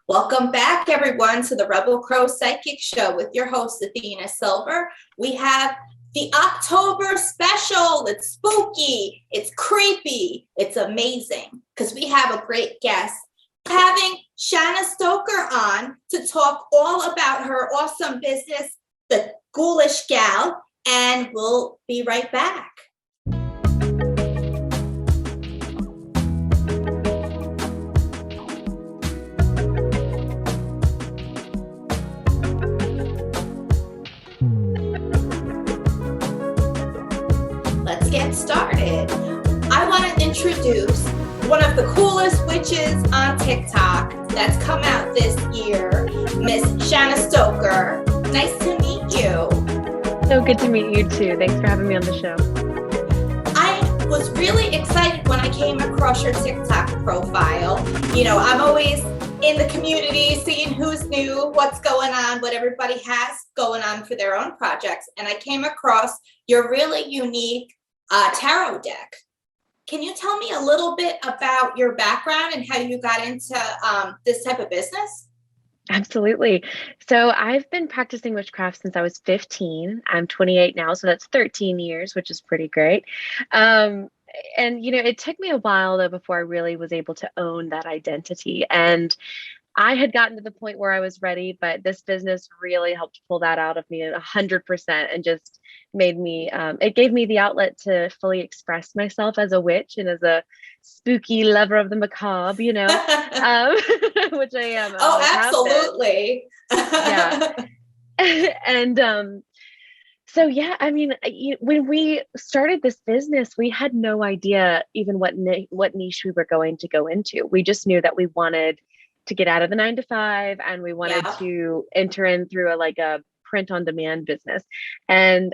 Welcome back, everyone, to the Rebel Crow Psychic Show with your host, Athena Silver. We have the October special. It's spooky, it's creepy, it's amazing because we have a great guest. Having Shanna Stoker on to talk all about her awesome business, The Ghoulish Gal, and we'll be right back. Let's get started. I want to introduce one of the coolest witches on TikTok that's come out this year, Miss Shanna Stoker. Nice to meet you. So good to meet you too. Thanks for having me on the show. I was really excited when I came across your TikTok profile. You know, I'm always in the community seeing who's new, what's going on, what everybody has going on for their own projects. And I came across your really unique tarot deck. Can you tell me a little bit about your background and how you got into this type of business? Absolutely. So I've been practicing witchcraft since I was 15. I'm 28 now, so that's 13 years, which is pretty great. And it took me a while though before I really was able to own that identity. And I had gotten to the point where I was ready, but this business really helped pull that out of me 100% and just made me, it gave me the outlet to fully express myself as a witch and as a spooky lover of the macabre, which I am. Oh, absolutely. Yeah. And so, yeah, I mean, when we started this business, we had no idea even what niche we were going to go into. We just knew that we wanted to get out of the 9 to 5 and we wanted to enter in through a print on demand business. And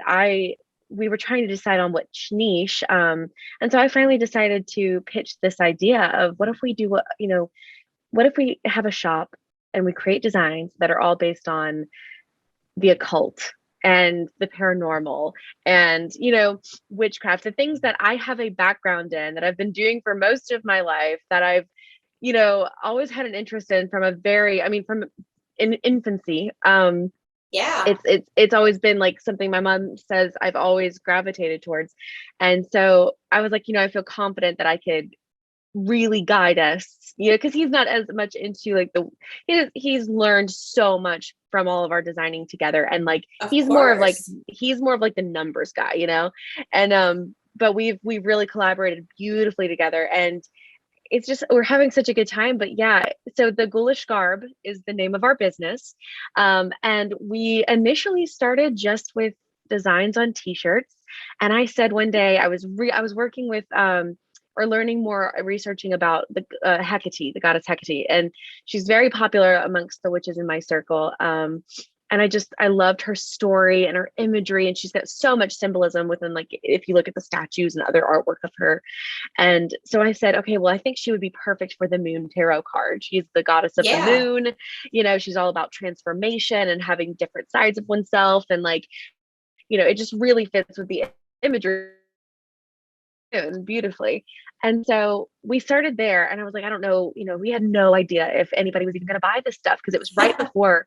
we were trying to decide on which niche. And so I finally decided to pitch this idea of what if we do, what if we have a shop and we create designs that are all based on the occult and the paranormal and, witchcraft, the things that I have a background in, that I've been doing for most of my life, that I've always had an interest in from in infancy. Yeah. It's always been like something my mom says I've always gravitated towards. And so I was like, I feel confident that I could really guide us, because he's not as much into he's learned so much from all of our designing together. And he's more of the numbers guy, and but we've really collaborated beautifully together. And it's just, we're having such a good time. But yeah, so the Ghoulish Garb is the name of our business. And we initially started just with designs on t-shirts. And I said one day I was working with, or learning more, researching about the Hecate, the goddess Hecate. And she's very popular amongst the witches in my circle. And I loved her story and her imagery. And she's got so much symbolism within, if you look at the statues and other artwork of her. And so I said, okay, well, I think she would be perfect for the moon tarot card. She's the goddess of the moon. She's all about transformation and having different sides of oneself. And it just really fits with the imagery beautifully. And so we started there, and I was like, I don't know, we had no idea if anybody was even going to buy this stuff, because it was right before,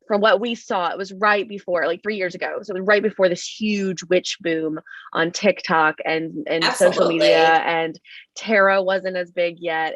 from what we saw, it was right before, 3 years ago. So it was right before this huge witch boom on TikTok and social media, and tarot wasn't as big yet.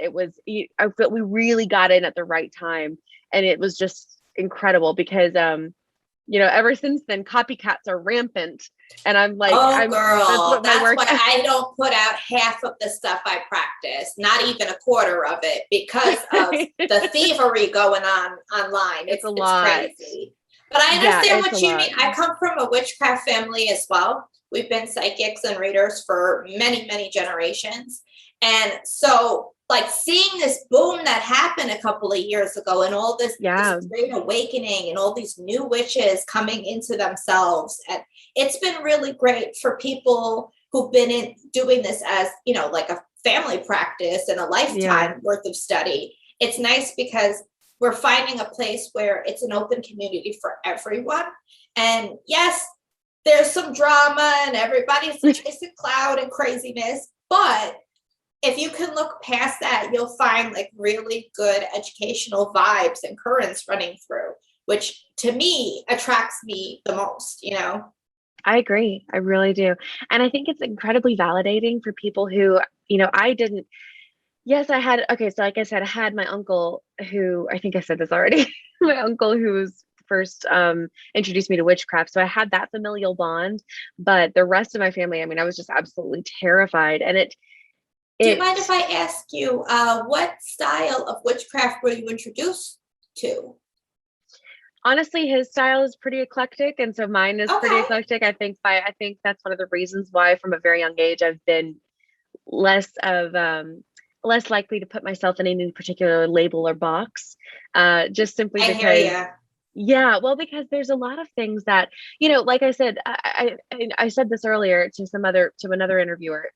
I felt we really got in at the right time, and it was just incredible because, ever since then, copycats are rampant. And I'm like, girl, that's why I don't put out half of the stuff I practice, not even a quarter of it, because of the thievery going on online. It's crazy. But I understand what you mean. I come from a witchcraft family as well. We've been psychics and readers for many, many generations. And so seeing this boom that happened a couple of years ago, and all this great awakening and all these new witches coming into themselves. And it's been really great for people who've been doing this as, a family practice and a lifetime worth of study. It's nice because we're finding a place where it's an open community for everyone. And yes, there's some drama and everybody's chasing cloud and craziness, but if you can look past that, you'll find like really good educational vibes and currents running through, which to me attracts me the most, you know? I agree. I really do. And I think it's incredibly validating for people who, you know, I didn't, yes, I had, okay, so like I said, I had my uncle who, I think I said this already, my uncle who's first introduced me to witchcraft. So I had that familial bond, but the rest of my family, I mean, I was just absolutely terrified. And do you mind if I ask you, what style of witchcraft were you introduced to? Honestly, his style is pretty eclectic, and so mine is pretty eclectic. I think that's one of the reasons why, from a very young age, I've been less likely to put myself in any particular label or box. Just simply because, yeah, well, because there's a lot of things that, you know, like I said, I said this earlier to another interviewer.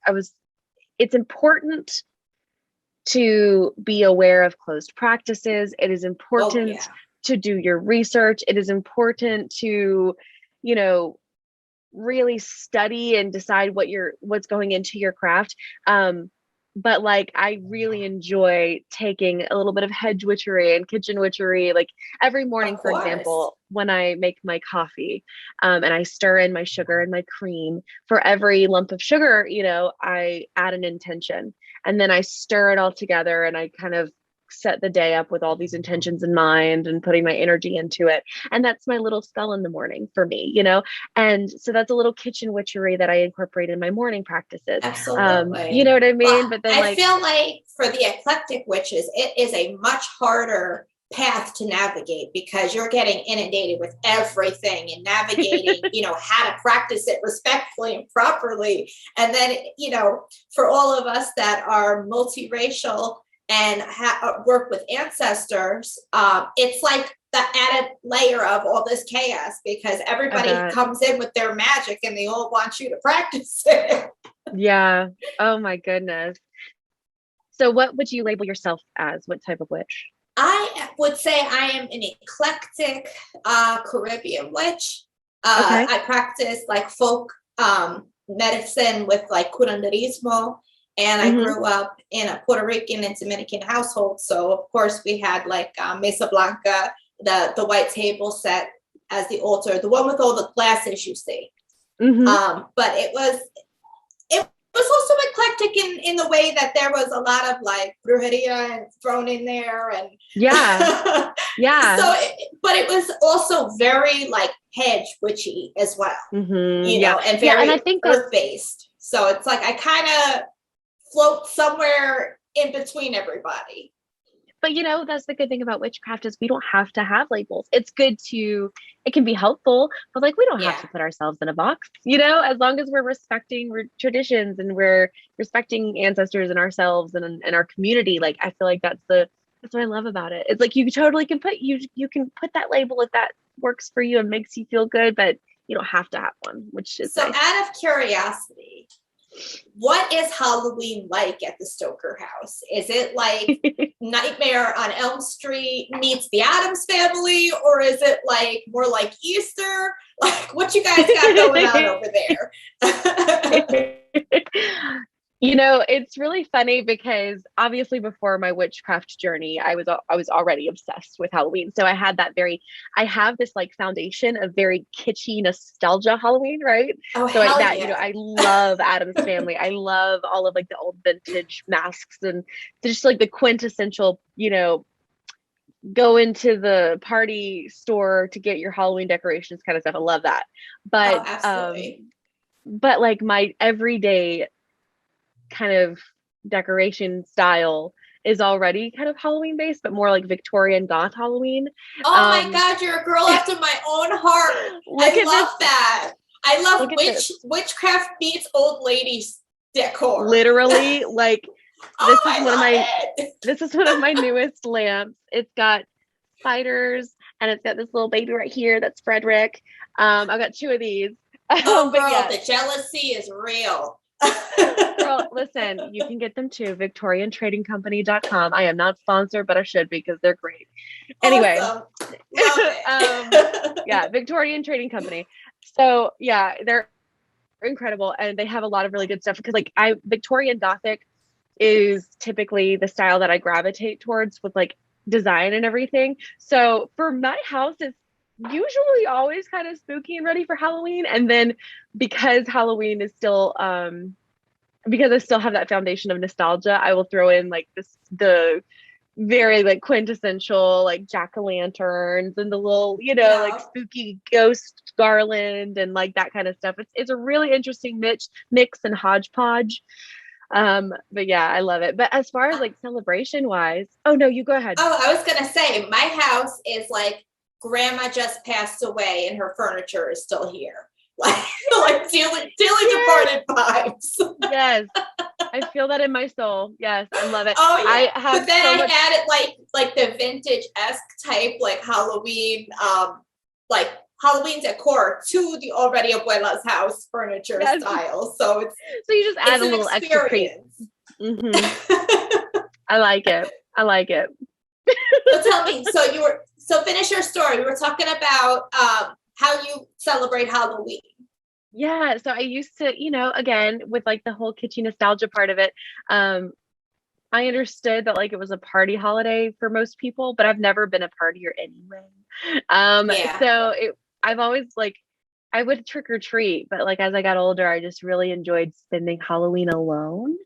It's important to be aware of closed practices. It is important to do your research. It is important to, you know, really study and decide what's going into your craft. But like, I really enjoy taking a little bit of hedge witchery and kitchen witchery, like every morning, for example, when I make my coffee, and I stir in my sugar and my cream. For every lump of sugar, you know, I add an intention, and then I stir it all together, and I kind of set the day up with all these intentions in mind and putting my energy into it. And that's my little spell in the morning for me, you know? And so that's a little kitchen witchery that I incorporate in my morning practices. Absolutely. You know what I mean? Well, but then I feel like for the eclectic witches, it is a much harder path to navigate because you're getting inundated with everything and navigating, you know, how to practice it respectfully and properly. And then, you know, for all of us that are multiracial and work with ancestors, it's like the added layer of all this chaos because everybody comes in with their magic and they all want you to practice it. Yeah. Oh my goodness. So what would you label yourself as? What type of witch? I would say I am an eclectic Caribbean witch. I practice like folk medicine with like curanderismo. And I grew up in a Puerto Rican and Dominican household. So, of course, we had like Mesa Blanca, the white table set as the altar, the one with all the glasses you see. But it was also eclectic in the way that there was a lot of like brujeria thrown in there. And yeah. But it was also very like hedge witchy as well, you know, and very and I think earth-based. So it's like I kind of float somewhere in between everybody. But you know, that's the good thing about witchcraft is we don't have to have labels. It can be helpful, but like we don't have to put ourselves in a box, you know, as long as we're respecting traditions and we're respecting ancestors and ourselves and our community. Like I feel like that's what I love about it. It's like you totally can you can put that label if that works for you and makes you feel good, but you don't have to have one, which is so nice. Out of curiosity, what is Halloween like at the Stoker house? Is it like Nightmare on Elm Street meets the Addams Family, or is it like more like Easter? Like what you guys got going on over there? You know, it's really funny because obviously before my witchcraft journey, I was already obsessed with Halloween. So I have this like foundation of very kitschy nostalgia Halloween, right? Oh, so like that, you know, I love Addams Family. I love all of like the old vintage masks and just like the quintessential, you know, go into the party store to get your Halloween decorations kind of stuff. I love that. But absolutely. But like my everyday kind of decoration style is already kind of Halloween based, but more like Victorian goth Halloween. Oh my God, you're a girl after my own heart. I love that. I love witchcraft meets old ladies decor. Literally, like this is one of my newest lamps. It's got spiders and it's got this little baby right here. That's Frederick. I've got two of these. Oh girl, the jealousy is real. Girl, listen, you can get them too. VictorianTradingCompany.com. I am not sponsored, but I should be because they're great. Anyway, awesome. Love it. Yeah, Victorian Trading Company. So yeah, they're incredible and they have a lot of really good stuff because like Victorian Gothic is typically the style that I gravitate towards with like design and everything. So for my house, it's usually always kind of spooky and ready for Halloween. And then because Halloween is still, because I still have that foundation of nostalgia, I will throw in like the very like quintessential like jack-o'-lanterns and the little, like spooky ghost garland and like that kind of stuff. It's a really interesting mix and hodgepodge. But yeah, I love it. But as far as like celebration wise, oh no, you go ahead. Oh, I was gonna say my house is like grandma just passed away and her furniture is still here. Like dealing departed vibes. Yes. I feel that in my soul. Yes, I love it. Oh yeah. But then I added like the vintage-esque type, like Halloween, like Halloween decor to the already abuela's house furniture style. So you just add a little extra piece. I like it. So tell me, so finish your story. We were talking about how you celebrate Halloween. Yeah, so I used to, again, with like the whole kitschy nostalgia part of it, I understood that like it was a party holiday for most people, but I've never been a partier anyway. So I've always like, I would trick or treat, but like as I got older, I just really enjoyed spending Halloween alone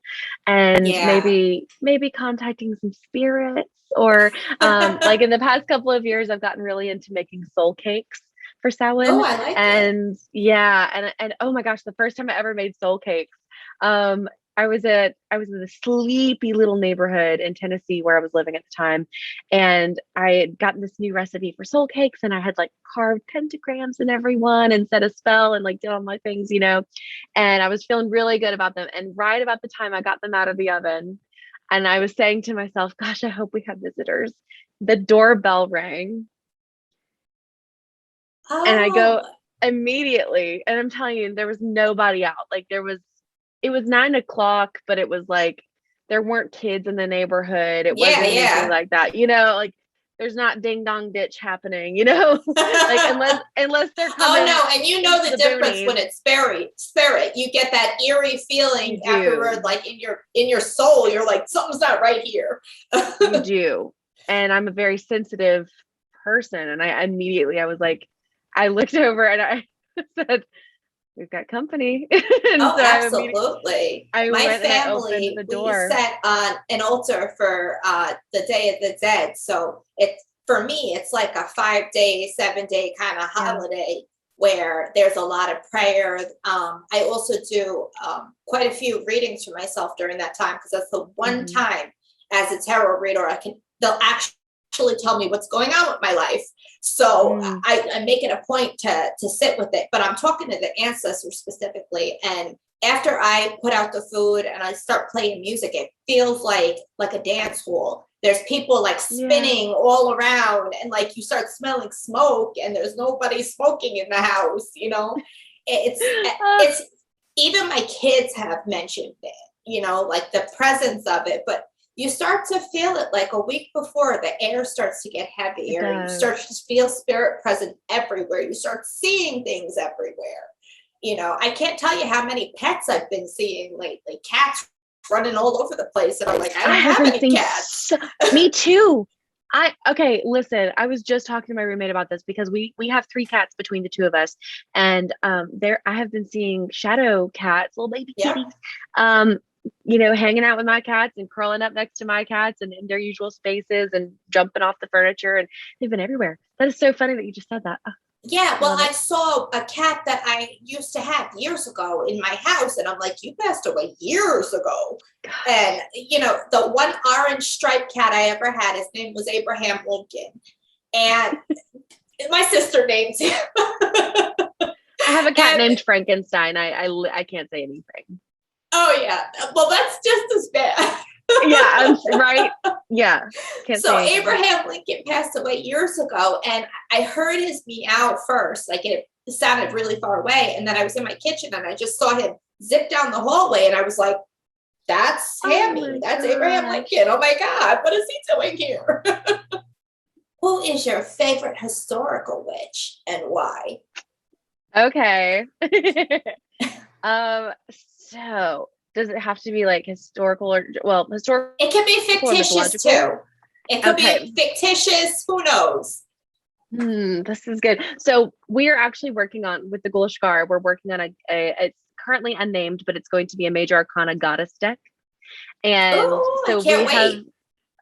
and maybe contacting some spirits or like in the past couple of years, I've gotten really into making soul cakes for Samhain. Oh, I like it. And oh my gosh, the first time I ever made soul cakes, I was in a sleepy little neighborhood in Tennessee where I was living at the time. And I had gotten this new recipe for soul cakes and I had like carved pentagrams in every one and said a spell and like did all my things, and I was feeling really good about them. And right about the time I got them out of the oven and I was saying to myself, gosh, I hope we have visitors. The doorbell rang. Oh. And I go immediately, and I'm telling you, there was nobody out. Like it was 9:00, but it was like there weren't kids in the neighborhood. It wasn't anything like that. Like there's not ding dong ditch happening, like unless they're coming. Oh no, and the difference when it's spirit. You get that eerie feeling afterward, like in your soul, you're like, something's not right here. You do. And I'm a very sensitive person. And I was like, I looked over and I said, we've got company. So absolutely. My family, the door. We set on an altar for the Day of the Dead. So for me, it's like a 5-day, 7-day kind of holiday where there's a lot of prayer. I also do quite a few readings for myself during that time because that's the one time as a tarot reader they'll actually tell me what's going on with my life. So I make it a point to sit with it, but I'm talking to the ancestors specifically. And after I put out the food and I start playing music, it feels like a dance hall. There's people like spinning all around and like you start smelling smoke and there's nobody smoking in the house, it's even my kids have mentioned it, like the presence of it, but you start to feel it like a week before the air starts to get heavier. You start to feel spirit present everywhere. You start seeing things everywhere. I can't tell you how many pets I've been seeing lately. Cats running all over the place. And I'm like, I don't have any cats. Me too. Listen, I was just talking to my roommate about this because we have 3 cats between the two of us. And I have been seeing shadow cats, little baby kitties, hanging out with my cats and curling up next to my cats and in their usual spaces and jumping off the furniture, and they've been everywhere. That is so funny that you just said that. Yeah, well, I saw a cat that I used to have years ago in my house, and I'm like, you passed away years ago. God. And, the one orange striped cat I ever had, his name was Abraham Lincoln. And my sister named him. I have a cat named Frankenstein. I can't say anything. Oh, yeah. Well, that's just as bad. Yeah, right. Yeah. So Abraham Lincoln passed away years ago, and I heard his meow first. Like it sounded really far away. And then I was in my kitchen and I just saw him zip down the hallway, and I was like, that's Hammy. That's Abraham Lincoln. Oh my God, what is he doing here? Who is your favorite historical witch and why? Okay. So Does it have to be like historical or historical? It can be fictitious too. It could be fictitious. Who knows? This is good. So we are actually working on, with the Gulashkar, we're working on it's currently unnamed, but it's going to be a Major Arcana goddess deck. And so we have,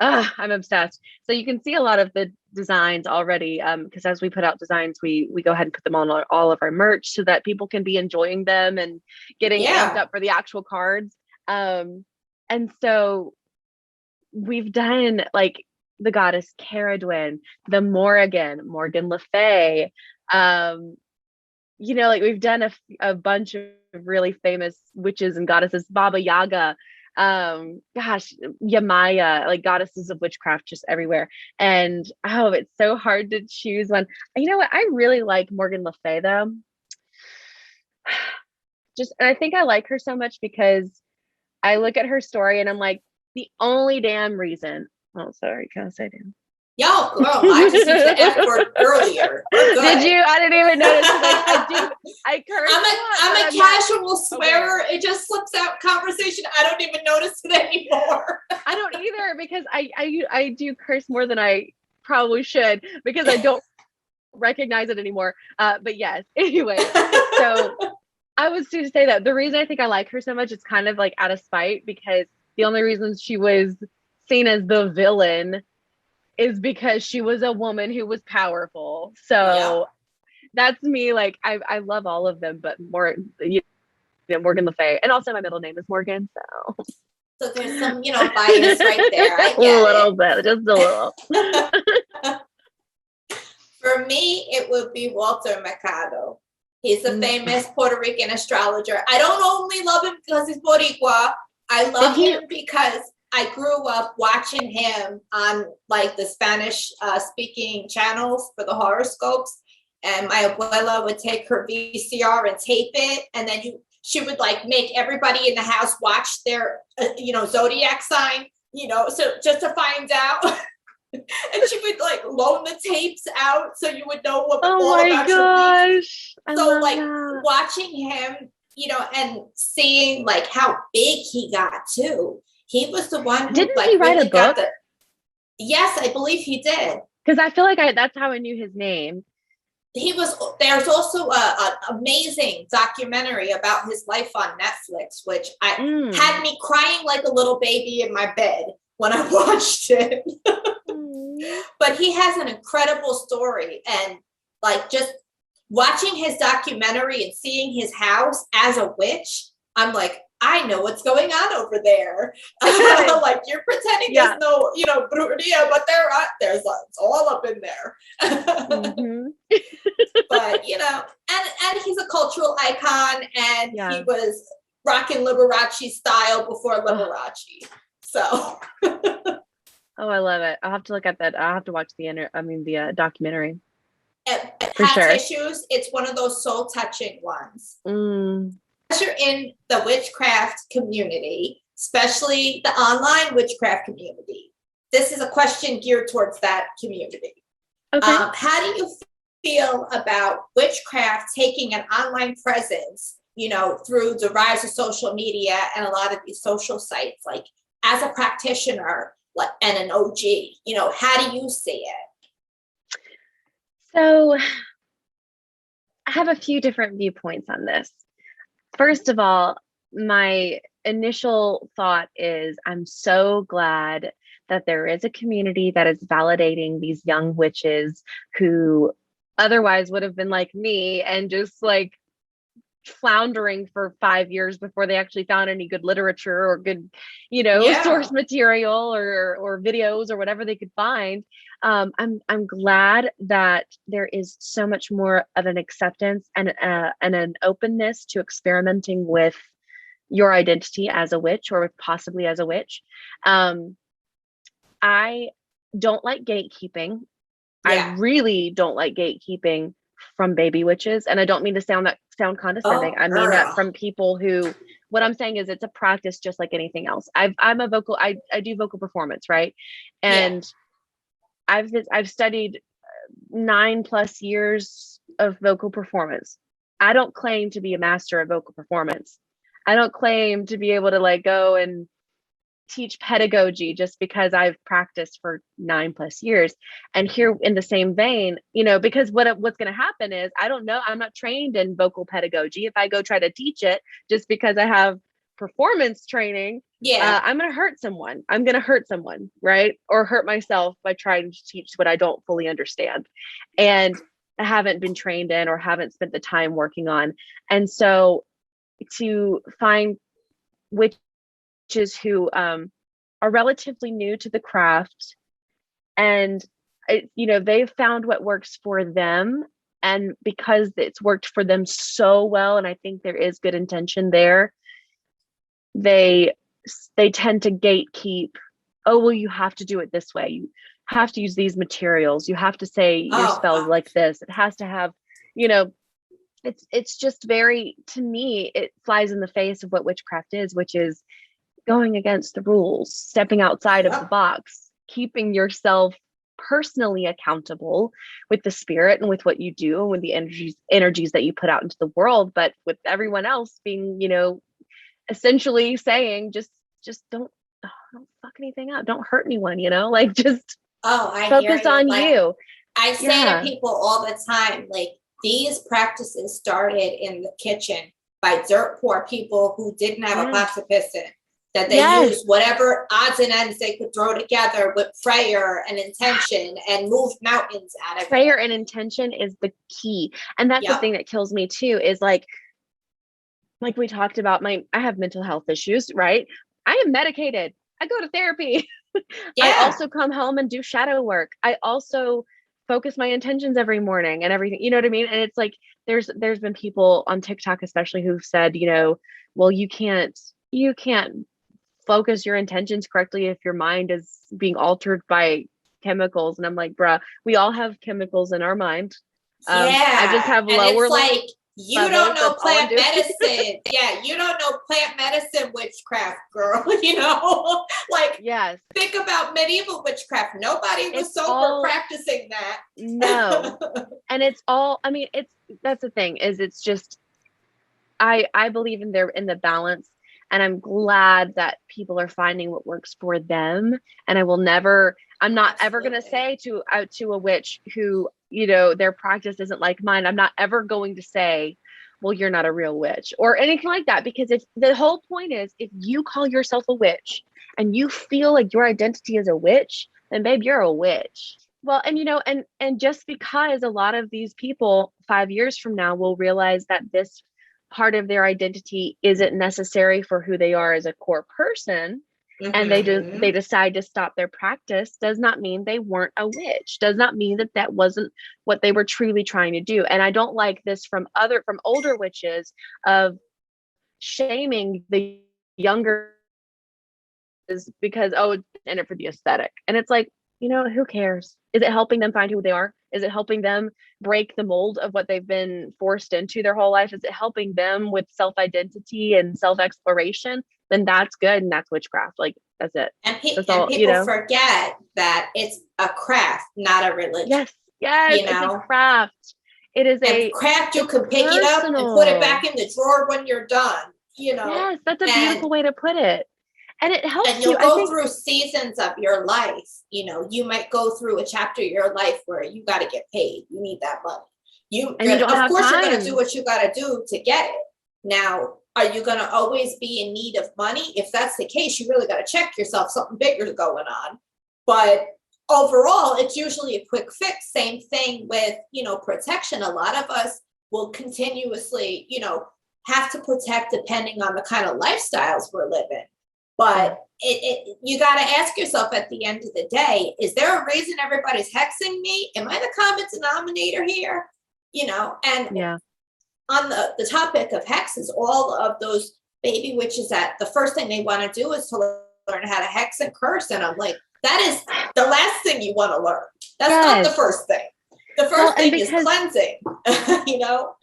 I'm obsessed. So you can see a lot of the designs already, because as we put out designs, we go ahead and put them on all of our merch so that people can be enjoying them and getting amped up for the actual cards. And so we've done like the goddess Caradwyn, the Morgan Le Fay. You know, like we've done a bunch of really famous witches and goddesses, Baba Yaga, Yamaya, like goddesses of witchcraft just everywhere. And it's so hard to choose one. You know what? I really like Morgan Le Fay though. And I think I like her so much because I look at her story and I'm like, the only damn reason. Oh, sorry, can I say damn? Yo, girl, I just used the F word earlier. Did you? I didn't even notice. I curse. I'm a casual swearer. Okay. It just slips out conversation. I don't even notice it anymore. I don't either because I do curse more than I probably should because I don't recognize it anymore. But yes, anyway. So I was to say that the reason I think I like her so much, it's kind of like out of spite because the only reason she was seen as the villain is because she was a woman who was powerful. So that's me. Like I love all of them, but more, Morgan Le Fay, and also my middle name is Morgan. So there's some, bias right there. I get a little bit, just a little. For me, it would be Walter Mercado. He's a famous Puerto Rican astrologer. I don't only love him because he's Boricua. I love him because I grew up watching him on like the Spanish speaking channels for the horoscopes. And my abuela would take her VCR and tape it. And then she would like make everybody in the house watch their, zodiac sign, so just to find out. And she would like loan the tapes out so you would know all about your week. So like watching him, and seeing like how big he got too. He was the one who didn't he write a book? Yes, I believe he did. Because I feel like that's how I knew his name. There's also an amazing documentary about his life on Netflix, which had me crying like a little baby in my bed when I watched it. But he has an incredible story, and like just watching his documentary and seeing his house as a witch, I'm like, I know what's going on over there. Like you're pretending there's no, brujeria, but there's it's all up in there. But and he's a cultural icon, and he was rocking Liberace style before Liberace. So. Oh, I love it. I'll have to look at that. I'll have to watch the documentary. For sure. Issues, it's one of those soul touching ones. As you're in the witchcraft community, especially the online witchcraft community, this is a question geared towards that community. Okay. How do you feel about witchcraft taking an online presence, through the rise of social media and a lot of these social sites, like as a practitioner, and an OG, how do you see it? So I have a few different viewpoints on this. First of all, my initial thought is I'm so glad that there is a community that is validating these young witches who otherwise would have been like me and just like floundering for 5 years before they actually found any good literature or good, source material or videos or whatever they could find. I'm glad that there is so much more of an acceptance and an openness to experimenting with your identity as a witch or possibly as a witch. I don't like gatekeeping. I really don't like gatekeeping from baby witches, and I don't mean to sound condescending. I mean that from people who, what I'm saying is it's a practice just like anything else. I do vocal performance, right? And I've studied 9+ years of vocal performance. I don't claim to be a master of vocal performance. I don't claim to be able to like go and teach pedagogy just because I've practiced for 9+ years. And here in the same vein, you know, because what's going to happen is, I don't know, I'm not trained in vocal pedagogy. If I go try to teach it just because I have performance training, I'm going to hurt someone. I'm going to hurt someone, right? Or hurt myself by trying to teach what I don't fully understand and I haven't been trained in or haven't spent the time working on. And so to find witches who are relatively new to the craft, and you know, they've found what works for them, and because it's worked for them so well, and I think there is good intention there, they tend to gatekeep. Oh, well, you have to do it this way, you have to use these materials, you have to say your spells like this, it has to have, you know, it's just very, to me, it flies in the face of what witchcraft is, which is going against the rules, stepping outside of the box, keeping yourself personally accountable with the spirit and with what you do and with the energies that you put out into the world, but with everyone else being, you know, essentially saying just don't fuck anything up, don't hurt anyone, you know, like just focus on you. I say to people all the time, like, these practices started in the kitchen by dirt poor people who didn't have a box of piston, that they used whatever odds and ends they could throw together with prayer and intention and moved mountains out of prayer and intention is the key. And that's the thing that kills me too, is like we talked about, I have mental health issues, right? I am medicated. I go to therapy. I also come home and do shadow work. I also focus my intentions every morning and everything, you know what I mean? And it's like, there's been people on TikTok, especially, who've said, you know, well, you can't focus your intentions correctly if your mind is being altered by chemicals. And I'm like, bruh, we all have chemicals in our mind. I just have lower, like, you don't know plant medicine. You don't know plant medicine witchcraft, girl. You know, like, think about medieval witchcraft. Nobody was sober practicing that. No. And it's all, I mean, that's the thing, is it's just, I believe in the balance, and I'm glad that people are finding what works for them. And I'm not ever going to say to a witch who, you know, their practice isn't like mine, I'm not ever going to say, well, you're not a real witch or anything like that. Because if the whole point is, if you call yourself a witch and you feel like your identity is a witch, then babe, you're a witch. Well, and you know, and just because a lot of these people 5 years from now will realize that this part of their identity isn't necessary for who they are as a core person, and they decide to stop their practice, does not mean they weren't a witch, does not mean that wasn't what they were truly trying to do. And I don't like this from older witches, of shaming the younger because, oh, it's in it for the aesthetic. And it's like, you know, who cares? Is it helping them find who they are? Is it helping them break the mold of what they've been forced into their whole life? Is it helping them with self-identity and self-exploration? Then that's good. And that's witchcraft. Like, that's it. And, people forget that it's a craft, not a religion. Yes, you know? It's a craft. It is a craft. You can pick it up and put it back in the drawer when you're done, you know? Yes, that's a beautiful way to put it. And it helps you. And you'll go through seasons of your life. You know, you might go through a chapter of your life where you got to get paid. You need that money. You're going to do what you got to do to get it. Now, are you going to always be in need of money? If that's the case, you really got to check yourself. Something bigger is going on. But overall, it's usually a quick fix. Same thing with, you know, protection. A lot of us will continuously, you know, have to protect depending on the kind of lifestyles we're living. But you got to ask yourself at the end of the day, is there a reason everybody's hexing me? Am I the common denominator here? You know, and on the topic of hexes, all of those baby witches, that the first thing they want to do is to learn how to hex and curse. And I'm like, that is the last thing you want to learn. That's not the first thing. The first thing is cleansing, you know?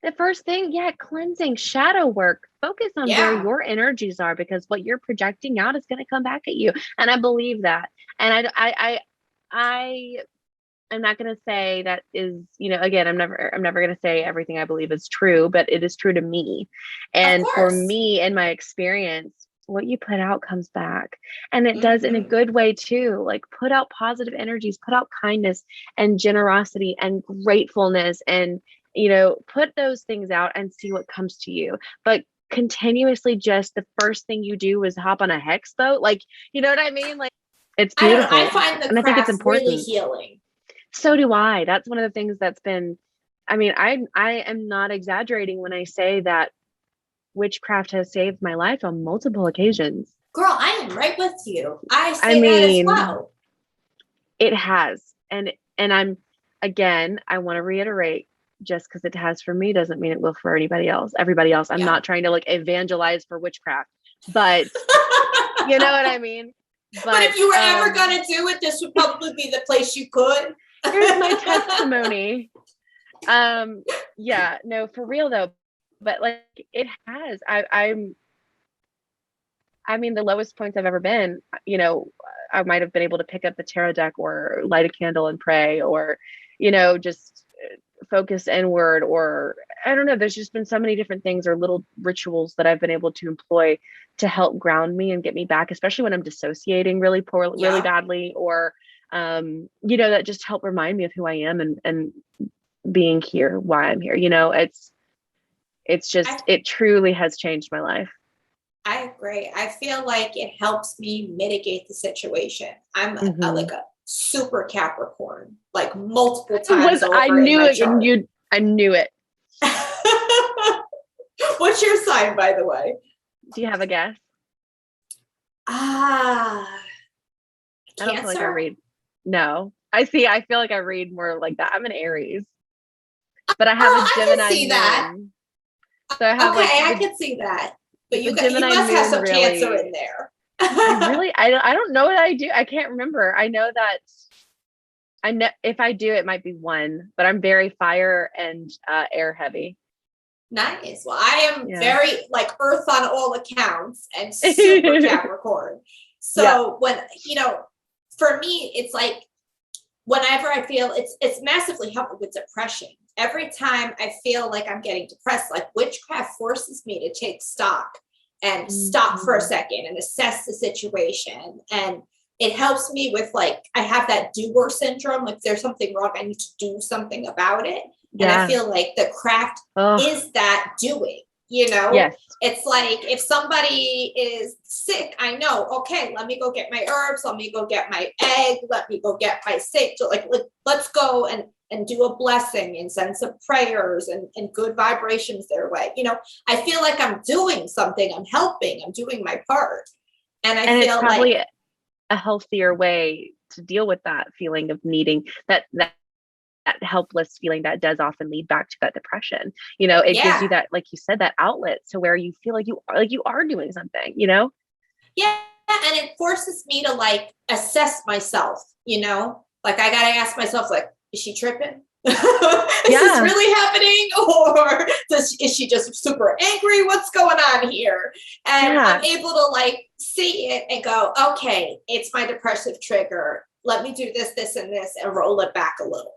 The first thing, cleansing, shadow work, focus on where your energies are, because what you're projecting out is going to come back at you. And I believe that. And I I'm not going to say that is, again, I'm never going to say everything I believe is true, but it is true to me. And for me and my experience, what you put out comes back, and it does in a good way too. Like, put out positive energies, put out kindness and generosity and gratefulness, and, put those things out and see what comes to you. But continuously, just the first thing you do is hop on a hex boat. Like, you know what I mean? Like, it's beautiful. I find the craft really healing. So do I. That's one of the things that's been, I mean, I am not exaggerating when I say that witchcraft has saved my life on multiple occasions. Girl, I am right with you. I say that as well. It has. And I'm, again, I want to reiterate, just because it has for me doesn't mean it will for everybody else. I'm not trying to evangelize for witchcraft, but you know what I mean? But if you were ever going to do it, this would probably be the place you could. Here's my testimony. Yeah, no, for real though. But it has. I mean, the lowest points I've ever been, I might have been able to pick up the tarot deck or light a candle and pray, or, just focus inward, or I don't know. There's just been so many different things or little rituals that I've been able to employ to help ground me and get me back, especially when I'm dissociating really badly, or, that just help remind me of who I am and being here, why I'm here. It's just, it truly has changed my life. I agree. I feel like it helps me mitigate the situation. I'm like a super Capricorn, like multiple times over. I knew it. I knew it. What's your sign, by the way? Do you have a guess? Cancer? I don't feel like I read. No, I feel like I read more like that. I'm an Aries, but I have a Gemini. I can see that. So I have I can see that. But you must have some Cancer in there. I don't know what I do. I can't remember. I know if I do, it might be one, but I'm very fire and air heavy. Nice. Well, I am very earth on all accounts and super Capricorn. So when, for me, it's like, whenever I feel it's massively helpful with depression. Every time I feel like I'm getting depressed, like witchcraft forces me to take stock and stop for a second and assess the situation. And it helps me with I have that doer syndrome. Like, there's something wrong, I need to do something about it. And I feel like the craft is that doing, Yes. It's like, if somebody is sick, I know, okay, let me go get my herbs. Let me go get my egg. Let me go get my sage. So let's go and do a blessing and send some prayers and good vibrations their way. I feel like I'm doing something. I'm helping. I'm doing my part. And I feel it's probably a healthier way to deal with that feeling of needing that helpless feeling that does often lead back to that depression. It gives you that, like you said, that outlet to where you feel like you are doing something, Yeah. And it forces me to assess myself, I got to ask myself, is she tripping? Is this really happening? Or is she just super angry? What's going on here? And I'm able to see it and go, okay, it's my depressive trigger. Let me do this, this, and this, and roll it back a little.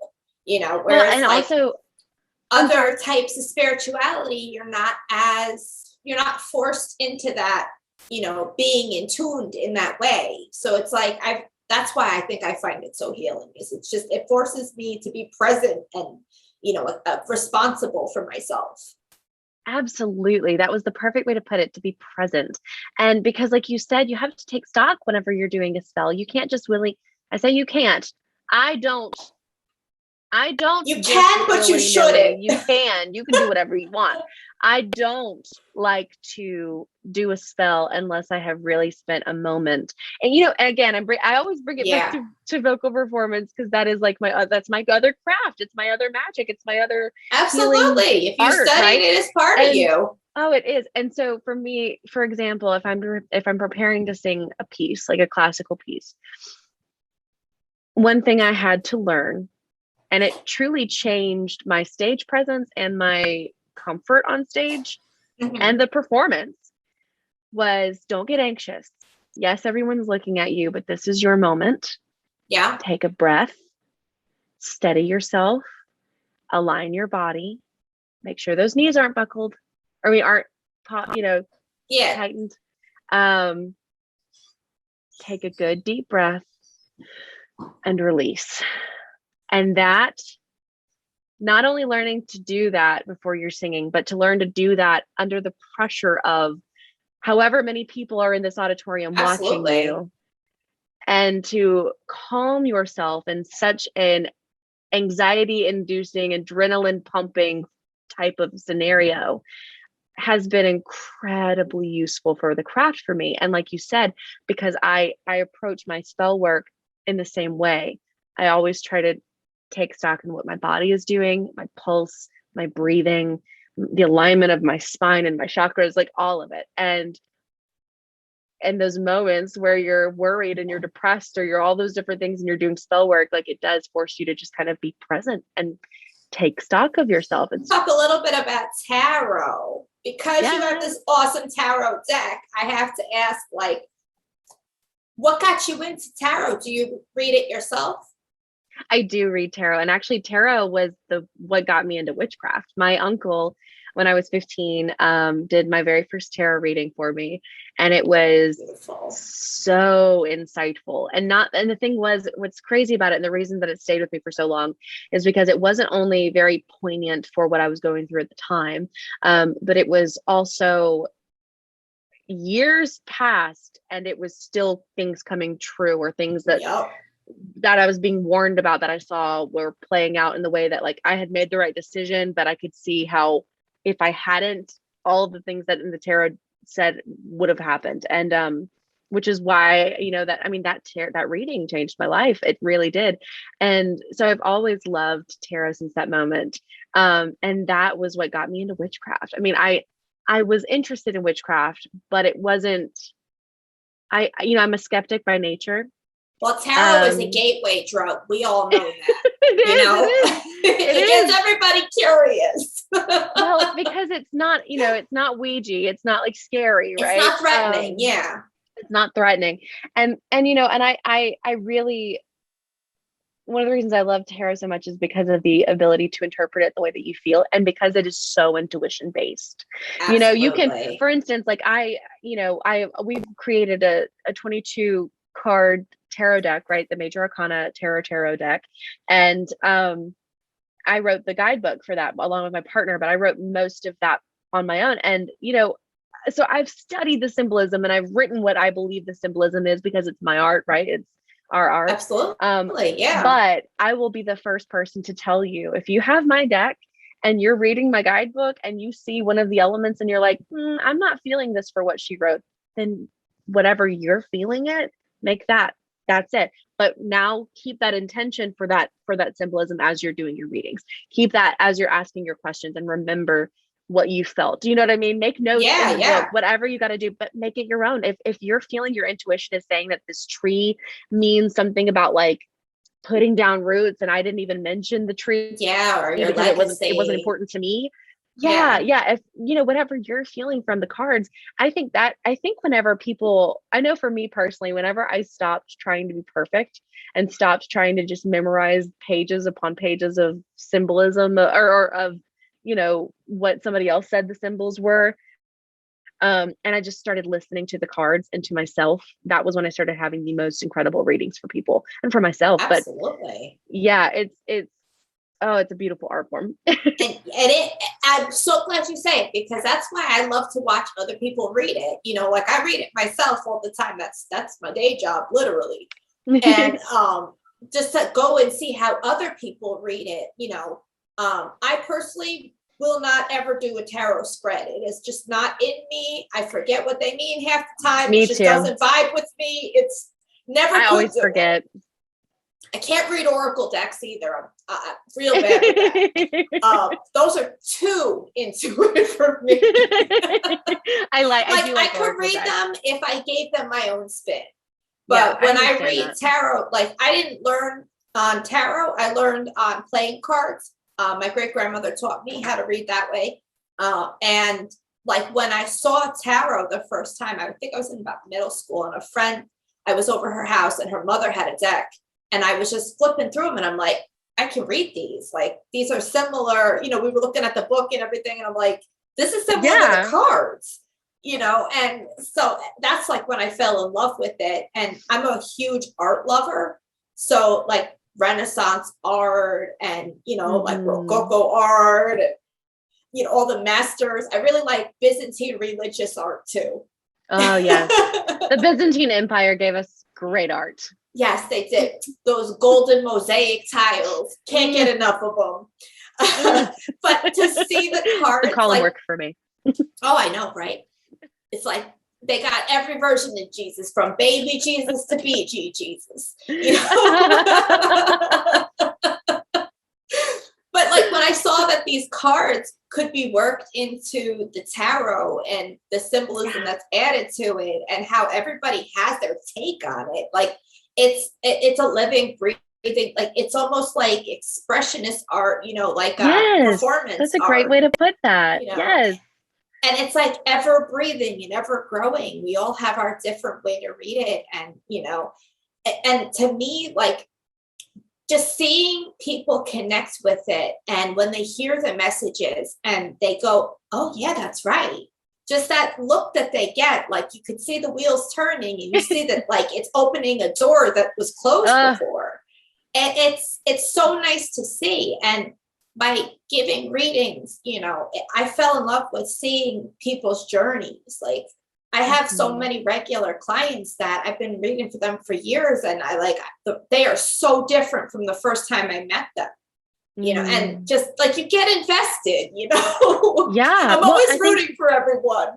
Whereas and also other types of spirituality, you're not forced into that, being in tuned in that way. So it's that's why I think I find it so healing, is it forces me to be present and, responsible for myself. Absolutely. That was the perfect way to put it, to be present. And because, like you said, you have to take stock whenever you're doing a spell. You can't just I say you can't. I don't. You can, but you shouldn't. You can do whatever you want. I don't like to do a spell unless I have really spent a moment. And again, I always bring it back to vocal performance, because that is that's my other craft. It's my other magic. It's my other absolutely. If you studied it, it's part of you. Oh, it is. And so for me, for example, if I'm preparing to sing a piece, like a classical piece, one thing I had to learn, and it truly changed my stage presence and my comfort on stage and the performance, was don't get anxious. Yes, everyone's looking at you, but this is your moment. Yeah. Take a breath. steady yourself, align your body, make sure those knees aren't buckled, or aren't, tightened. Take a good deep breath and release. And that, not only learning to do that before you're singing, but to learn to do that under the pressure of however many people are in this auditorium watching you, and to calm yourself in such an anxiety inducing, adrenaline pumping type of scenario has been incredibly useful for the craft for me. And like you said, because I approach my spell work in the same way, I always try to take stock in what my body is doing, my pulse, my breathing, the alignment of my spine and my chakras, like all of it. And those moments where you're worried and you're depressed or you're all those different things and you're doing spell work, like it does force you to just kind of be present and take stock of yourself. And talk a little bit about tarot, because you have this awesome tarot deck. I have to ask, like, what got you into tarot? Do you read it yourself? I do read tarot, and actually tarot was what got me into witchcraft. My uncle, when I was 15, did my very first tarot reading for me, and it was beautiful. So insightful. And the thing was, what's crazy about it, and the reason that it stayed with me for so long, is because it wasn't only very poignant for what I was going through at the time, but it was also years past, and it was still things coming true, or things that that I was being warned about, that I saw were playing out in the way that, like, I had made the right decision, but I could see how if I hadn't, all of the things that in the tarot said would have happened. And which is why, that reading changed my life. It really did. And so I've always loved tarot since that moment. And that was what got me into witchcraft. I mean, I was interested in witchcraft, but it wasn't, I'm a skeptic by nature. Well, tarot is a gateway drug. We all know that. It gets everybody curious. Well, because it's not, it's not Ouija. It's not like scary, right? It's not threatening. It's not threatening. And I really, one of the reasons I love tarot so much is because of the ability to interpret it the way that you feel, and because it is so intuition based. Absolutely. You can, for instance, like we've created a 22 card tarot deck, right? The Major Arcana Tarot Deck. And I wrote the guidebook for that along with my partner, but I wrote most of that on my own. And, so I've studied the symbolism, and I've written what I believe the symbolism is, because it's my art, right? It's our art. Absolutely. Yeah. But I will be the first person to tell you, if you have my deck and you're reading my guidebook and you see one of the elements and you're like, I'm not feeling this for what she wrote, then whatever you're feeling it, make that's it. But now keep that intention for that symbolism as you're doing your readings. Keep that as you're asking your questions, and remember what you felt. Do you know what I mean? Make notes in the book, whatever you got to do, but make it your own. If you're feeling your intuition is saying that this tree means something about like putting down roots, and I didn't even mention the tree, or your because it wasn't important to me. If whatever you're feeling from the cards, I think whenever people, I know for me personally, whenever I stopped trying to be perfect and stopped trying to just memorize pages upon pages of symbolism, or of what somebody else said the symbols were, and I just started listening to the cards and to myself, that was when I started having the most incredible readings for people and for myself. Absolutely. But it's a beautiful art form. I'm so glad you say it, because that's why I love to watch other people read it. Like I read it myself all the time. That's my day job, literally. And just to go and see how other people read it. I personally will not ever do a tarot spread. It is just not in me. I forget what they mean half the time. Me it just too. Doesn't vibe with me. It's never. I always forget. I can't read oracle decks either. I'm real bad at that. Those are too intuitive for me. I could read them if I gave them my own spin. But when I read tarot, like I didn't learn on tarot, I learned on playing cards. My great grandmother taught me how to read that way. And like when I saw tarot the first time, I think I was in about middle school, and I was over her house and her mother had a deck. And I was just flipping through them, and I'm like, I can read these. Like, these are similar, we were looking at the book and everything, and I'm like, this is similar to the cards, and so that's like when I fell in love with it. And I'm a huge art lover. So like Renaissance art and, like Rococo art, and, all the masters. I really like Byzantine religious art too. Oh, yes. The Byzantine Empire gave us great art. Yes, they did. Those golden mosaic tiles. Can't get enough of them. But to see the cards. The column work for me. Oh, I know, right? It's like they got every version of Jesus, from baby Jesus to BG Jesus. But like when I saw that these cards could be worked into the tarot and the symbolism that's added to it, and how everybody has their take on it, like it's a living, breathing, like it's almost like expressionist art, like performance. That's a great way to put that. Yes. And it's like ever breathing and ever growing. We all have our different way to read it. And, and to me, like, just seeing people connect with it, and when they hear the messages and they go, oh yeah, that's right. Just that look that they get, like you could see the wheels turning, and you see that like it's opening a door that was closed before. And it's so nice to see. And by giving readings, I fell in love with seeing people's journeys. Like, I have so many regular clients that I've been reading for them for years, and they are so different from the first time I met them, and just like you get invested, Yeah. I'm always rooting for everyone.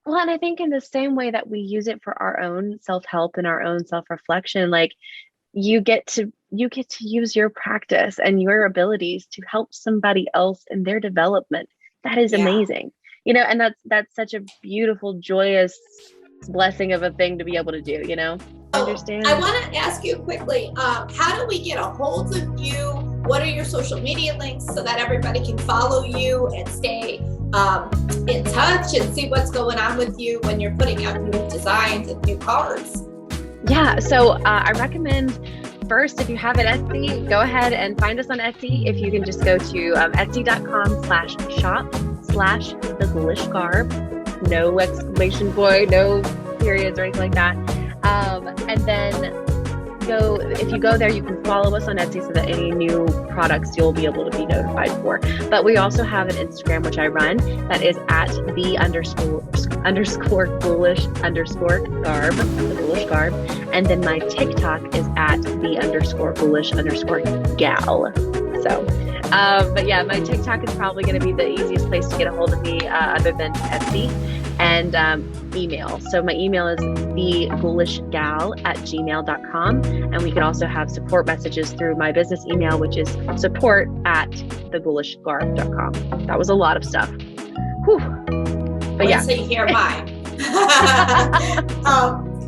Well, and I think in the same way that we use it for our own self-help and our own self-reflection, like you get to use your practice and your abilities to help somebody else in their development. That is amazing. And that's such a beautiful, joyous blessing of a thing to be able to do, Understand? I want to ask you quickly, how do we get a hold of you? What are your social media links so that everybody can follow you and stay in touch and see what's going on with you when you're putting out new designs and new cards? Yeah, so I recommend first, if you have an Etsy, go ahead and find us on Etsy. If you can just go to etsy.com/shop/the ghoulish garb. No exclamation point, no periods or anything like that. And then if you go there, you can follow us on Etsy so that any new products you'll be able to be notified for. But we also have an Instagram, which I run, that is at _ghoulish_garb, the ghoulish garb. And then my TikTok is at _ghoulish_gal. So, but yeah, my TikTok is probably going to be the easiest place to get a hold of me other than Etsy. And email. So my email is theghoulisgal@gmail.com. And we can also have support messages through my business email, which is support@theghoulisgarb.com. That was a lot of stuff. Whew. But so you hear mine.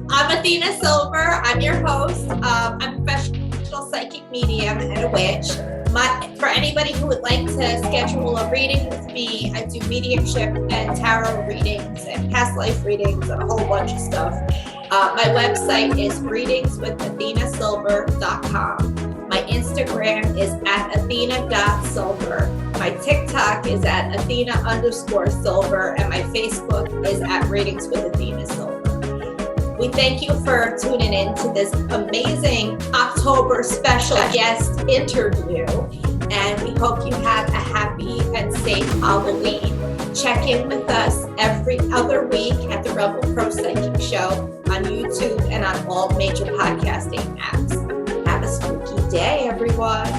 I'm Athena Silver. I'm your host. I'm a professional psychic medium and a witch. For anybody who would like to schedule a reading with me, I do mediumship and tarot readings and past life readings and a whole bunch of stuff. My website is readingswithathenasilver.com. My Instagram is at athena.silver. My TikTok is at athena_silver. And my Facebook is at Readings with Athena Silver. We thank you for tuning in to this amazing October special guest interview. And we hope you have a happy and safe Halloween. Check in with us every other week at the Rebel Pro Psychic Show on YouTube and on all major podcasting apps. Have a spooky day, everyone.